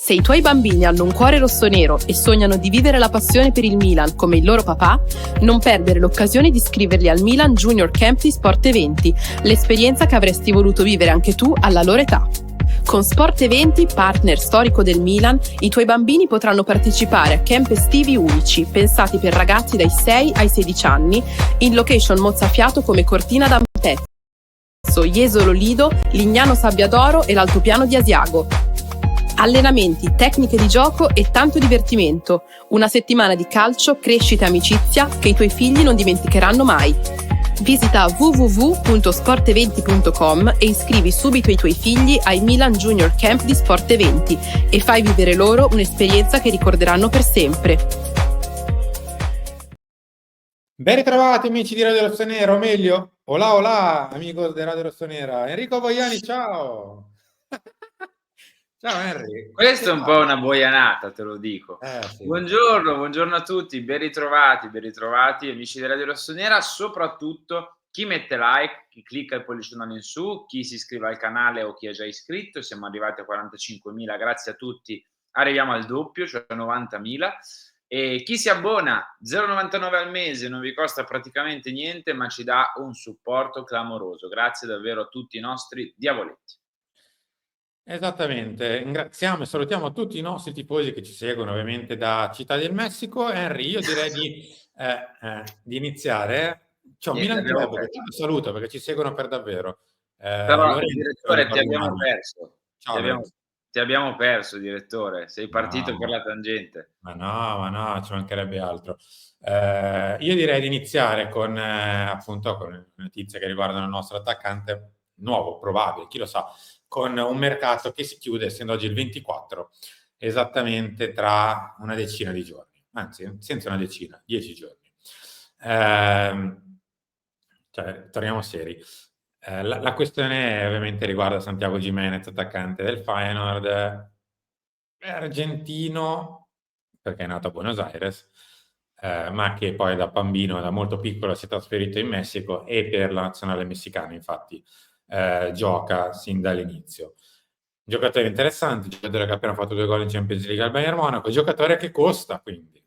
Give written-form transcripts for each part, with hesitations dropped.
Se i tuoi bambini hanno un cuore rossonero e sognano di vivere la passione per il Milan come il loro papà, non perdere l'occasione di iscriverli al Milan Junior Camp di Sport Eventi, l'esperienza che avresti voluto vivere anche tu alla loro età. Con Sport Eventi, partner storico del Milan, i tuoi bambini potranno partecipare a camp estivi unici, pensati per ragazzi dai 6 ai 16 anni, in location mozzafiato come Cortina d'Ampezzo, Jesolo Lido, Lignano Sabbiadoro e l'Altopiano di Asiago. Allenamenti, tecniche di gioco e tanto divertimento. Una settimana di calcio, crescita e amicizia che i tuoi figli non dimenticheranno mai. Visita www.sporteventi.com e iscrivi subito i tuoi figli ai Milan Junior Camp di Sport Eventi e fai vivere loro un'esperienza che ricorderanno per sempre. Ben ritrovati amici di Radio Rossonera, o meglio, hola hola amigos di Radio Rossonera. Enrico Boiani, ciao! Ciao Henry. Questa è un po' una boianata, te lo dico. Sì. Buongiorno a tutti, ben ritrovati amici di Radio Rossonera, soprattutto chi mette like, chi clicca il pollicione in su, chi si iscrive al canale o chi è già iscritto. Siamo arrivati a 45.000, grazie a tutti, arriviamo al doppio, cioè a 90.000. E chi si abbona 0,99 al mese non vi costa praticamente niente, ma ci dà un supporto clamoroso. Grazie davvero a tutti i nostri diavoletti. Esattamente, ringraziamo e salutiamo tutti i nostri tifosi che ci seguono ovviamente da Città del Messico. Henry, io direi di iniziare. C'ho Milan Club, che ti saluto perché ci seguono per davvero. Però direttore, ti abbiamo perso. Ciao, ti abbiamo perso, direttore. Sei partito per la tangente. Ma no, ci mancherebbe altro. Io direi di iniziare con appunto con notizie che riguardano il nostro attaccante nuovo, probabile, chi lo sa, con un mercato che si chiude, essendo oggi il 24, esattamente tra una decina di giorni, anzi, senza una decina, 10 giorni. Cioè, torniamo seri. La questione ovviamente riguarda Santiago Giménez, attaccante del Feyenoord, è argentino, perché è nato a Buenos Aires, ma che poi da bambino, da molto piccolo, si è trasferito in Messico e per la nazionale messicana, infatti, gioca sin dall'inizio. Giocatore interessante, giocatore che ha appena fatto 2 gol in Champions League al Bayern Monaco, giocatore che costa, quindi.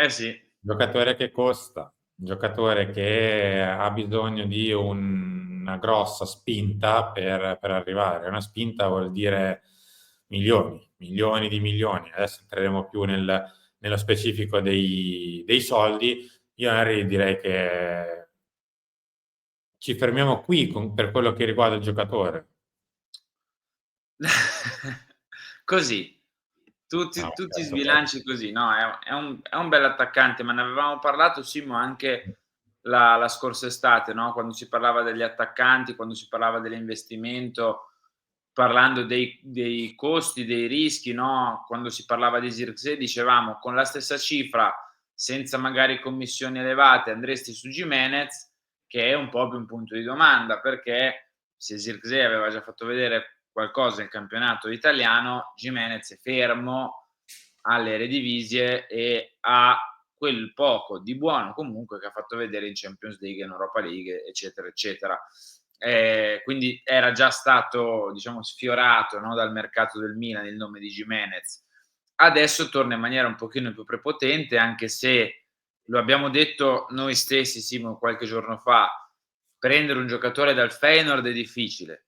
Sì. Giocatore che costa, giocatore che ha bisogno di una grossa spinta per arrivare. Una spinta vuol dire milioni di milioni. Adesso entreremo più nello specifico dei soldi. Io direi che ci fermiamo qui per quello che riguarda il giocatore. Così, tutti sbilanci così. No, è un bell'attaccante, ma ne avevamo parlato, Simo, anche la scorsa estate, no? Quando si parlava degli attaccanti, quando si parlava dell'investimento, parlando dei costi, dei rischi, no? Quando si parlava di Zirkzee dicevamo con la stessa cifra, senza magari commissioni elevate, andresti su Giménez, che è un po' più un punto di domanda, perché se Zirkzee aveva già fatto vedere qualcosa nel campionato italiano, Giménez è fermo alle Eredivisie e ha quel poco di buono comunque che ha fatto vedere in Champions League, in Europa League, eccetera, eccetera. Quindi era già stato, diciamo, sfiorato, no, dal mercato del Milan il nome di Giménez. Adesso torna in maniera un pochino più prepotente, anche se lo abbiamo detto noi stessi, Simo, qualche giorno fa, prendere un giocatore dal Feyenoord è difficile.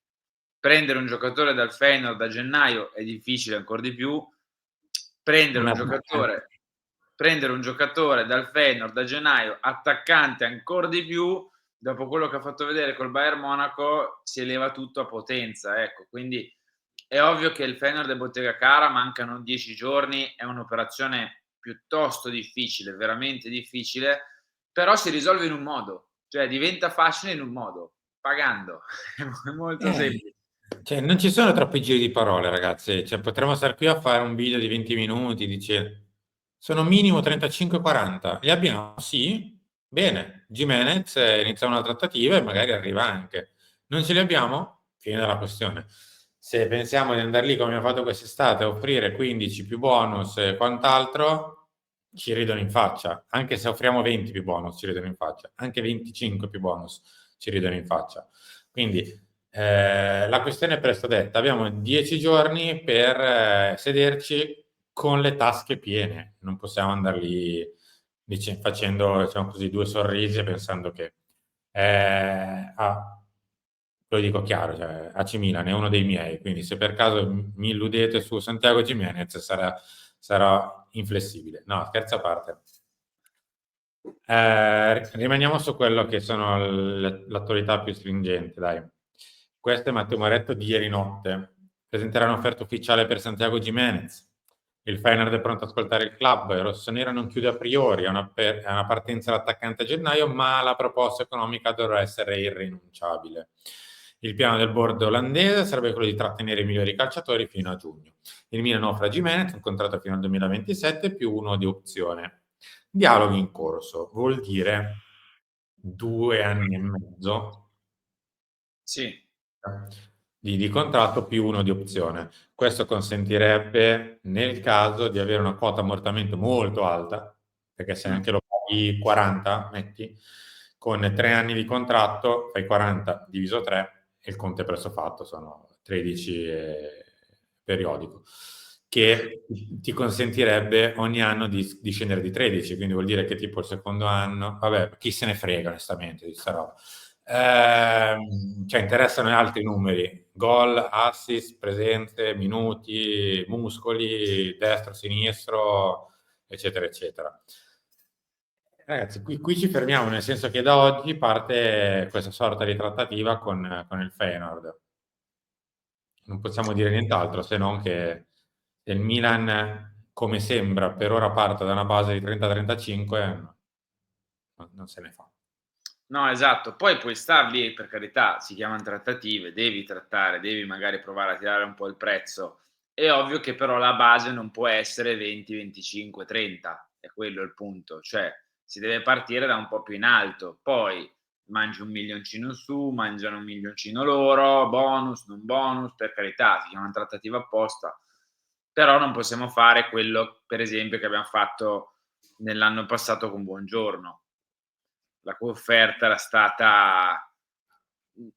Prendere un giocatore dal Feyenoord da gennaio è difficile ancora di più. Prendere un giocatore dal Feyenoord da gennaio, attaccante ancora di più, dopo quello che ha fatto vedere col Bayern Monaco, si eleva tutto a potenza, ecco. Quindi è ovvio che il Feyenoord è bottega cara, mancano 10 giorni, è un'operazione piuttosto difficile, veramente difficile, però si risolve in un modo, cioè diventa facile in un modo, pagando. È molto semplice. Cioè, non ci sono troppi giri di parole, ragazzi. Cioè, potremmo stare qui a fare un video di 20 minuti, dice sono minimo 35-40. Li abbiamo? Sì. Bene. Giménez inizia una trattativa e magari arriva anche. Non ce li abbiamo? Fine della questione. Se pensiamo di andare lì come abbiamo fatto quest'estate a offrire 15 più bonus e quant'altro, ci ridono in faccia. Anche se offriamo 20 più bonus, ci ridono in faccia. Anche 25 più bonus, ci ridono in faccia. Quindi La questione è presto detta: abbiamo 10 giorni per sederci con le tasche piene, non possiamo andar lì facendo, diciamo così, 2 sorrisi e pensando che lo dico chiaro, cioè, AC Milan è uno dei miei, quindi se per caso mi illudete su Santiago Giménez sarò inflessibile. No, scherzi a parte. Rimaniamo su quello che sono l'attualità più stringente, dai. Questo è Matteo Moretto di ieri notte. Presenterà un'offerta ufficiale per Santiago Giménez. Il Feyenoord è pronto ad ascoltare il club. Il rossonero non chiude a priori, è una partenza l'attaccante a gennaio, ma la proposta economica dovrà essere irrinunciabile. Il piano del board olandese sarebbe quello di trattenere i migliori calciatori fino a giugno. Il Milan offre a Giménez un contratto fino al 2027 più uno di opzione. Dialoghi in corso, vuol dire 2 anni e mezzo Sì. di contratto più uno di opzione. Questo consentirebbe, nel caso, di avere una quota ammortamento molto alta, perché se anche lo paghi 40, metti, con 3 anni di contratto, fai 40 diviso 3 e il conto è presto fatto, sono 13 periodico, che ti consentirebbe ogni anno di scendere di 13, quindi vuol dire che tipo il secondo anno, vabbè, chi se ne frega onestamente di sta roba. Cioè interessano altri numeri: gol, assist, presenze, minuti, muscoli, destro, sinistro, eccetera, eccetera. Ragazzi, qui ci fermiamo, nel senso che da oggi parte questa sorta di trattativa con il Feyenoord. Non possiamo dire nient'altro se non che se il Milan, come sembra, per ora parte da una base di 30-35, non se ne fa. No, esatto. Poi puoi star lì, per carità, si chiamano trattative, devi trattare, devi magari provare a tirare un po' il prezzo. È ovvio che però la base non può essere 20, 25, 30, è quello il punto. Cioè, si deve partire da un po' più in alto. Poi mangi un milioncino su, mangiano un milioncino loro, bonus, non bonus, per carità, si chiama trattativa apposta. Però non possiamo fare quello, per esempio, che abbiamo fatto nell'anno passato con Buongiorno. La cui offerta era stata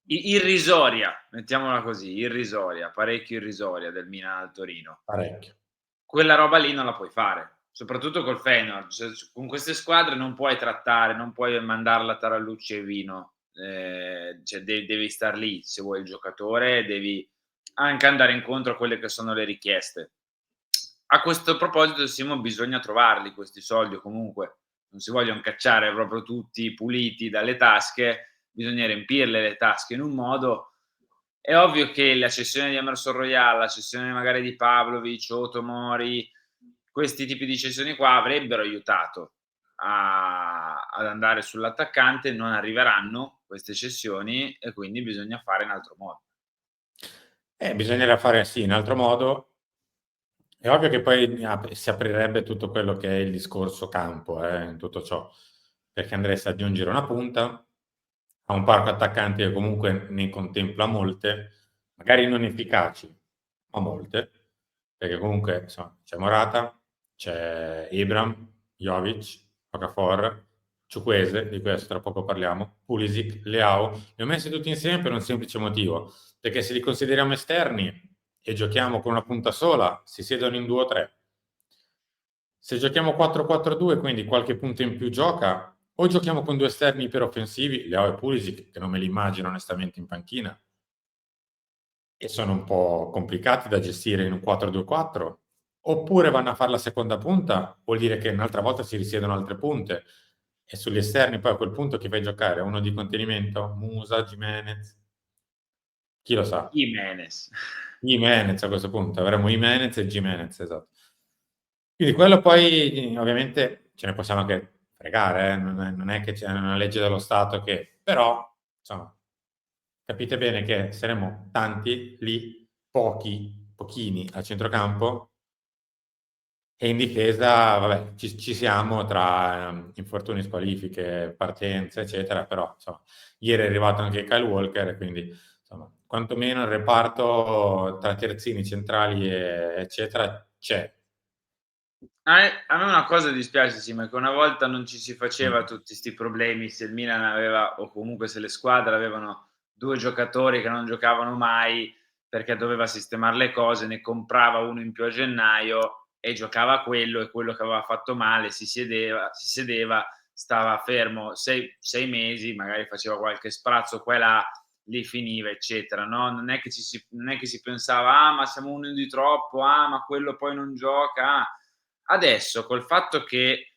irrisoria, mettiamola così, irrisoria, parecchio irrisoria del Milan al Torino. Parecchio. Quella roba lì non la puoi fare, soprattutto col Feyenoord. Con queste squadre non puoi trattare, non puoi mandarla a tarallucci e vino, cioè devi star lì se vuoi il giocatore, devi anche andare incontro a quelle che sono le richieste. A questo proposito, Simo, bisogna trovarli questi soldi, o comunque non si vogliono cacciare proprio tutti puliti dalle tasche, bisogna riempirle le tasche in un modo. È ovvio che la cessione di Emerson Royal, la cessione magari di Pavlovic o Tomori, questi tipi di cessioni qua avrebbero aiutato ad andare sull'attaccante, non arriveranno queste cessioni e quindi bisogna fare in altro modo. Bisognerà fare sì, in altro modo. È ovvio che poi si aprirebbe tutto quello che è il discorso campo, in tutto ciò, perché andresti ad aggiungere una punta a un parco attaccanti che comunque ne contempla molte, magari non efficaci, ma molte, perché comunque insomma, c'è Morata, c'è Ibram, Jovic, Okafor, Chukwueze, di questo tra poco parliamo, Pulisic, Leao. Li ho messi tutti insieme per un semplice motivo, perché se li consideriamo esterni e giochiamo con una punta sola, si siedono in 2 o 3. Se giochiamo 4-4-2, quindi qualche punto in più gioca, o giochiamo con 2 esterni iperoffensivi, Leao e Pulisic, che non me li immagino onestamente in panchina, e sono un po' complicati da gestire in un 4-2-4, oppure vanno a fare la seconda punta, vuol dire che un'altra volta si risiedono altre punte, e sugli esterni poi a quel punto chi fai giocare? Uno di contenimento? Musa, Gimenez? Chi lo sa? Gimenez a questo punto, avremo Gimenez e Gimenez, esatto. Quindi quello poi ovviamente ce ne possiamo anche fregare, non è che c'è una legge dello Stato che, però insomma, capite bene che saremo tanti lì, pochini a centrocampo, e in difesa, vabbè, ci siamo tra infortuni, squalifiche, partenze, eccetera, però insomma, ieri è arrivato anche Kyle Walker, quindi insomma, quantomeno il reparto tra terzini, centrali, eccetera, c'è. A me una cosa dispiace, Simo, è che una volta non ci si faceva tutti 'sti problemi se il Milan aveva, o comunque se le squadre avevano 2 giocatori che non giocavano mai perché doveva sistemare le cose, ne comprava uno in più a gennaio e giocava quello, e quello che aveva fatto male si sedeva, stava fermo 6 mesi, magari faceva qualche sprazzo qua e là, lì finiva, eccetera, no? Non è che si pensava, ah, ma siamo uno di troppo, ah, ma quello poi non gioca. Ah. Adesso, col fatto che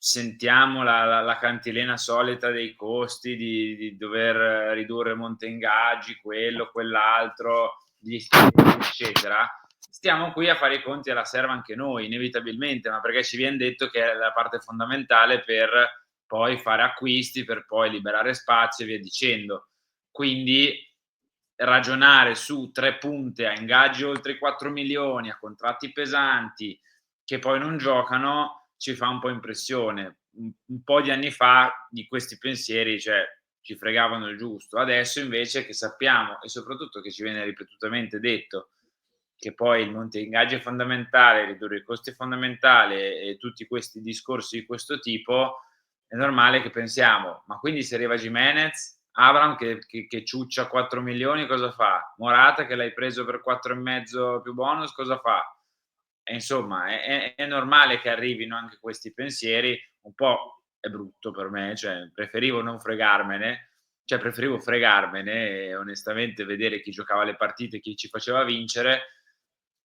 sentiamo la cantilena solita dei costi, di dover ridurre monte ingaggi, quello, quell'altro, gli iscritti, eccetera, stiamo qui a fare i conti alla serva anche noi, inevitabilmente, ma perché ci viene detto che è la parte fondamentale per poi fare acquisti, per poi liberare spazio e via dicendo. Quindi ragionare su 3 punte a ingaggi oltre i 4 milioni, a contratti pesanti, che poi non giocano, ci fa un po' impressione. Un po' di anni fa di questi pensieri, cioè, ci fregavano il giusto. Adesso invece che sappiamo, e soprattutto che ci viene ripetutamente detto, che poi il monte ingaggi è fondamentale, ridurre i costi è fondamentale e tutti questi discorsi di questo tipo, è normale che pensiamo, ma quindi se arriva Gimenez, Abraham che ciuccia 4 milioni cosa fa? Morata che l'hai preso per 4,5 più bonus cosa fa? E insomma è normale che arrivino anche questi pensieri, un po' è brutto per me, cioè preferivo fregarmene e onestamente vedere chi giocava le partite, chi ci faceva vincere,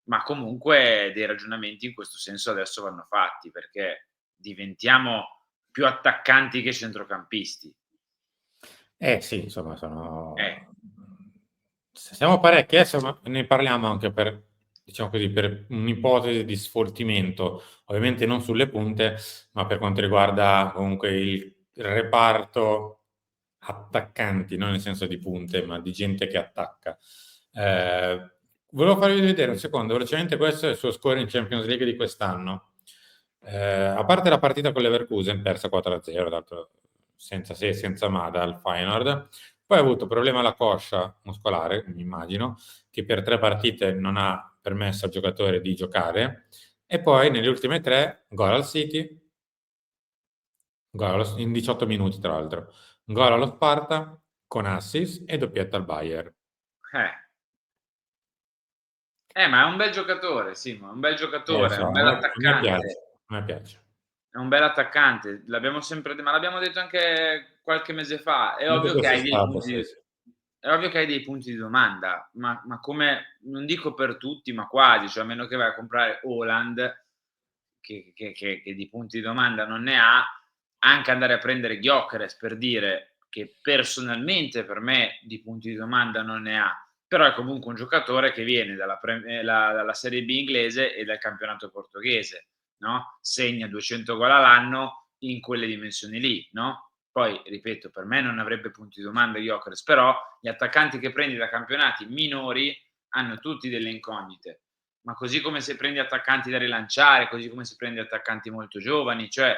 ma comunque dei ragionamenti in questo senso adesso vanno fatti, perché diventiamo più attaccanti che centrocampisti. Sì, insomma, siamo parecchi, adesso ne parliamo anche per, diciamo così, per un'ipotesi di sfoltimento, ovviamente non sulle punte, ma per quanto riguarda comunque il reparto attaccanti, non nel senso di punte, ma di gente che attacca. Volevo farvi vedere un secondo, velocemente, questo è il suo score in Champions League di quest'anno. A parte la partita con l'Leverkusen, persa 4-0, dato senza se e senza ma dal Feyenoord, poi ha avuto problema alla coscia muscolare, mi immagino, che per 3 partite non ha permesso al giocatore di giocare, e poi nelle ultime 3 gol al City, in 18 minuti tra l'altro, gol allo Sparta con assist e doppietta al Bayern. Ma è un bel giocatore, Simo, è un bel giocatore, è un bel attaccante. A me piace. È un bel attaccante, l'abbiamo sempre ma l'abbiamo detto anche qualche mese fa. È ovvio che hai dei punti di domanda, ma come non dico per tutti, ma quasi, cioè a meno che vai a comprare Haaland che di punti di domanda non ne ha, anche andare a prendere Gyökeres, per dire, che personalmente per me di punti di domanda non ne ha, però è comunque un giocatore che viene dalla Serie B inglese e dal campionato portoghese, no? Segna 200 gol all'anno in quelle dimensioni lì, no? Poi, ripeto, per me non avrebbe punti di domanda Gyökeres, però gli attaccanti che prendi da campionati minori hanno tutti delle incognite, ma così come se prendi attaccanti da rilanciare, così come se prendi attaccanti molto giovani, cioè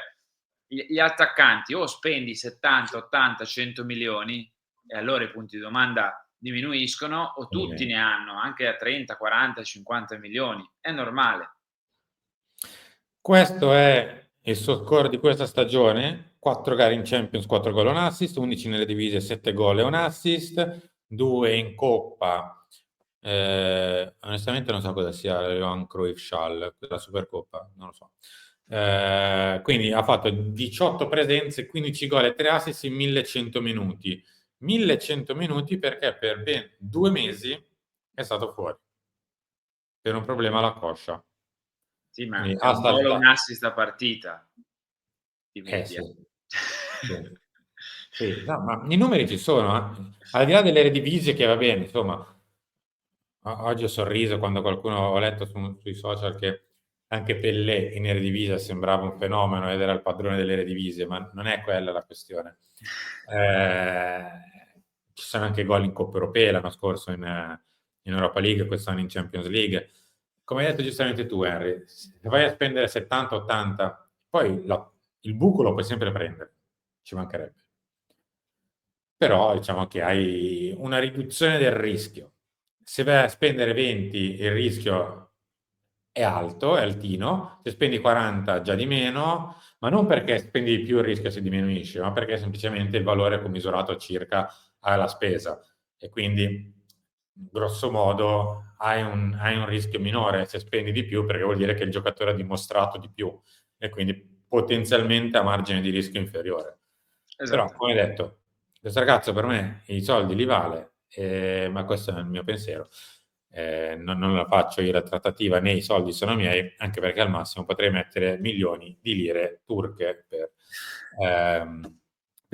gli attaccanti o spendi 70, 80, 100 milioni e allora i punti di domanda diminuiscono, o tutti ne hanno, anche a 30, 40, 50 milioni, è normale. Questo è il suo score di questa stagione: 4 gare in Champions, 4 gol e un assist, 11 nelle divise, 7 gol e un assist, 2 in Coppa. Onestamente non so cosa sia la Johan Cruyff Schall, la Supercoppa, non lo so. Quindi ha fatto 18 presenze, 15 gol e 3 assist in 1100 minuti. 1100 minuti perché per ben 2 mesi è stato fuori per un problema alla coscia. Sì, ma è un gol e un assist a partita di media. Sì. No, ma i numeri ci sono, al di là delle Eredivisie, che va bene, insomma. Oggi ho sorriso quando ho letto sui social che anche Pellè in Eredivisie sembrava un fenomeno ed era il padrone delle Eredivisie, ma non è quella la questione. Ci sono anche gol in Coppa Europea l'anno scorso in Europa League, quest'anno in Champions League. Come hai detto giustamente tu, Henry, se vai a spendere 70-80, poi il buco lo puoi sempre prendere, ci mancherebbe. Però diciamo che hai una riduzione del rischio. Se vai a spendere 20 il rischio è alto, è altino, se spendi 40 già di meno, ma non perché spendi di più il rischio si diminuisce, ma perché semplicemente il valore è commisurato circa alla spesa. e quindi grosso modo hai un rischio minore se spendi di più, perché vuol dire che il giocatore ha dimostrato di più e quindi potenzialmente ha margine di rischio inferiore. Però, come detto, questo ragazzo per me i soldi li vale, ma questo è il mio pensiero. Non la faccio io la trattativa, né i soldi sono miei, anche perché al massimo potrei mettere milioni di lire turche per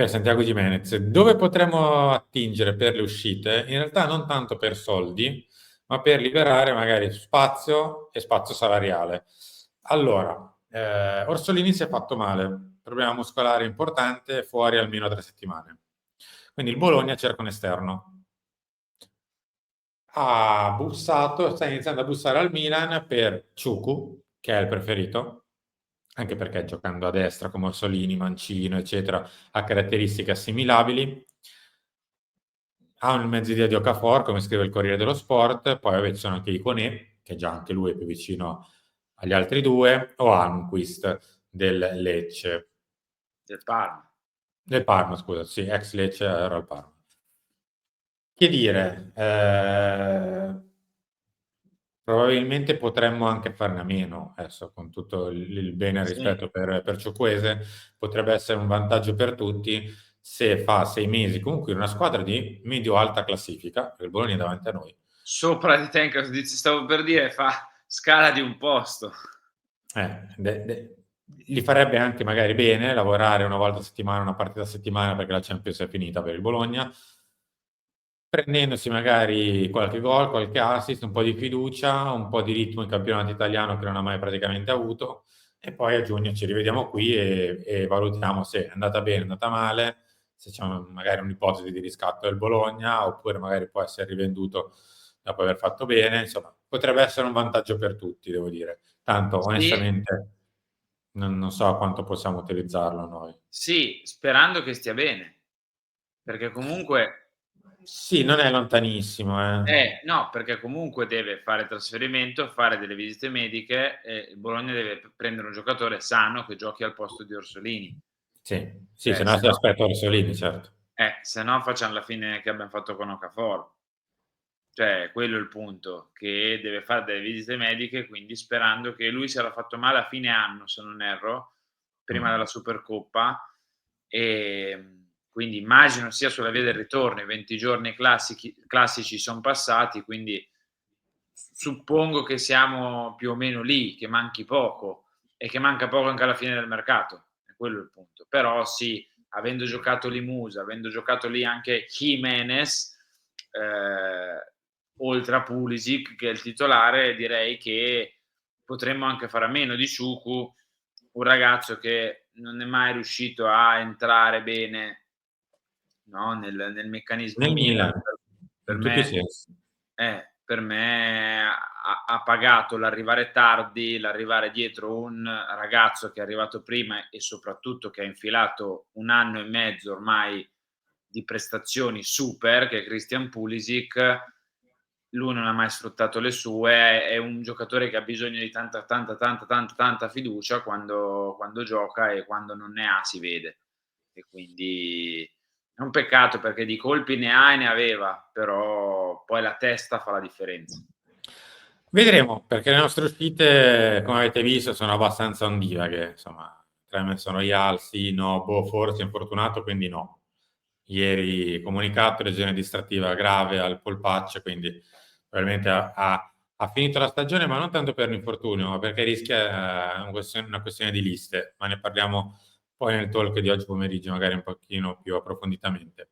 Santiago Gimenez. Dove potremmo attingere per le uscite? In realtà non tanto per soldi, ma per liberare magari spazio e spazio salariale. Allora, Orsolini si è fatto male, problema muscolare importante, fuori almeno 3 settimane. Quindi il Bologna cerca un esterno. Ha bussato, sta iniziando a bussare al Milan per Ciucu, che è il preferito, anche perché giocando a destra come Orsolini, Mancino, eccetera, ha caratteristiche assimilabili. Ha un mezzo di Okafor, come scrive il Corriere dello Sport, poi ci sono anche Iconé, che già anche lui è più vicino agli altri due, o Almqvist del Lecce. Del Parma, scusa, sì, ex Lecce era al Parma. Che dire, probabilmente potremmo anche farne a meno, adesso con tutto il bene e il rispetto per Ciukwueze, potrebbe essere un vantaggio per tutti se fa 6 mesi comunque in una squadra di medio-alta classifica, perché il Bologna è davanti a noi. Sopra di te, stavo per dire, fa scala di un posto. Gli farebbe anche magari bene lavorare una volta a settimana, una partita a settimana, perché la Champions è finita per il Bologna, prendendosi magari qualche gol, qualche assist, un po' di fiducia, un po' di ritmo in campionato italiano che non ha mai praticamente avuto, e poi a giugno ci rivediamo qui e valutiamo se è andata bene, è andata male, se c'è magari un'ipotesi di riscatto del Bologna, oppure magari può essere rivenduto dopo aver fatto bene. Insomma, potrebbe essere un vantaggio per tutti, devo dire. Tanto, onestamente, non so quanto possiamo utilizzarlo noi. Sì, sperando che stia bene, perché comunque Sì, non è lontanissimo. no, perché comunque deve fare trasferimento, fare delle visite mediche e il Bologna deve prendere un giocatore sano che giochi al posto di Orsolini. Sì, se no si aspetta Orsolini, certo. Se no facciamo la fine che abbiam fatto con Okafor. Cioè, quello è il punto, che deve fare delle visite mediche, quindi sperando che lui si era fatto male a fine anno, se non erro, prima della Supercoppa, quindi immagino sia sulla via del ritorno, i 20 giorni classici son passati, quindi suppongo che siamo più o meno lì, che manchi poco e che manca poco anche alla fine del mercato, è quello il punto. Però sì, avendo giocato lì Musa, avendo giocato lì anche Jimenez, oltre a Pulisic che è il titolare, direi che potremmo anche fare a meno di Ciucu, un ragazzo che non è mai riuscito a entrare bene, no, nel meccanismo Nel Milan. Milan, Per in tutti i me sensi. per me ha pagato l'arrivare tardi, l'arrivare dietro un ragazzo che è arrivato prima e soprattutto che ha infilato 1 anno e mezzo ormai di prestazioni super, che è Christian Pulisic. Lui non ha mai sfruttato le sue, è un giocatore che ha bisogno di tanta fiducia quando gioca, e quando non ne ha si vede. E quindi è un peccato, perché di colpi ne ha e ne aveva, però poi la testa fa la differenza. Vedremo, perché le nostre uscite, come avete visto, sono abbastanza ondivaghe, insomma, Tremer sono Ialsi, no, forse infortunato, quindi no. Ieri comunicato, lesione distrattiva grave al polpaccio, quindi probabilmente ha finito la stagione, ma non tanto per l'infortunio, ma perché rischia una questione di liste, ma ne parliamo poi nel talk di oggi pomeriggio, magari un pochino più approfonditamente.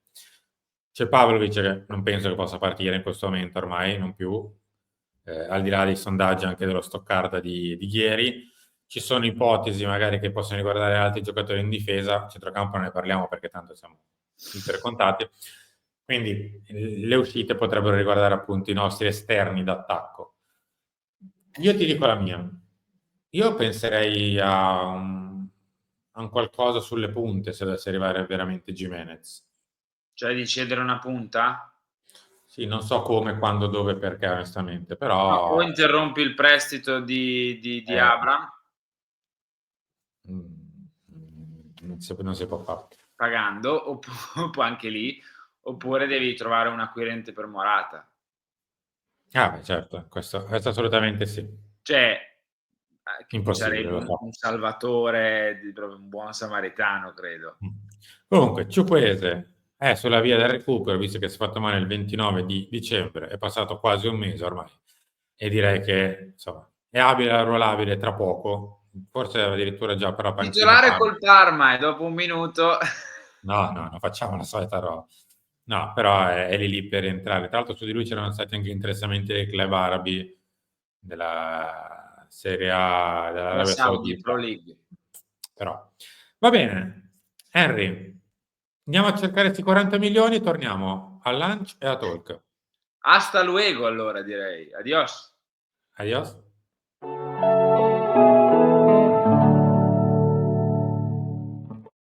C'è Pavlovic che non penso che possa partire in questo momento ormai, non più, al di là dei sondaggi anche dello Stoccarda di ieri. Ci sono ipotesi magari che possono riguardare altri giocatori in difesa, centrocampo non ne parliamo perché tanto siamo ipercontati, quindi le uscite potrebbero riguardare appunto i nostri esterni d'attacco. Io ti dico la mia, io penserei a un qualcosa sulle punte se dovesse arrivare veramente Gimenez. Cioè di cedere una punta? Sì, non so come, quando, dove, perché onestamente, No, o però interrompi il prestito di Abraham non si può fare. pagando, oppure anche lì, oppure devi trovare un acquirente per Morata. Ah, beh, certo, questo assolutamente sì. Cioè, che Impossibile, sarebbe lo so. un salvatore, proprio un buon samaritano, credo. Comunque, Ciukwueze è sulla via del recupero, visto che si è fatto male il 29 di dicembre, è passato quasi un mese ormai, e direi che insomma è abile e arruolabile tra poco, forse addirittura già per la panchina Titolare Parma. col Parma e dopo un minuto No, non facciamo la solita roba. No, però è lì per rientrare. Tra l'altro su di lui c'erano stati anche interessamenti dei club arabi della Serie A la dell'Arabia Saudi Pro Saudita. League. Però va bene, Henry, andiamo a cercare questi 40 milioni e torniamo a Lunch e a Talk. Hasta luego allora direi. Adios. Adios.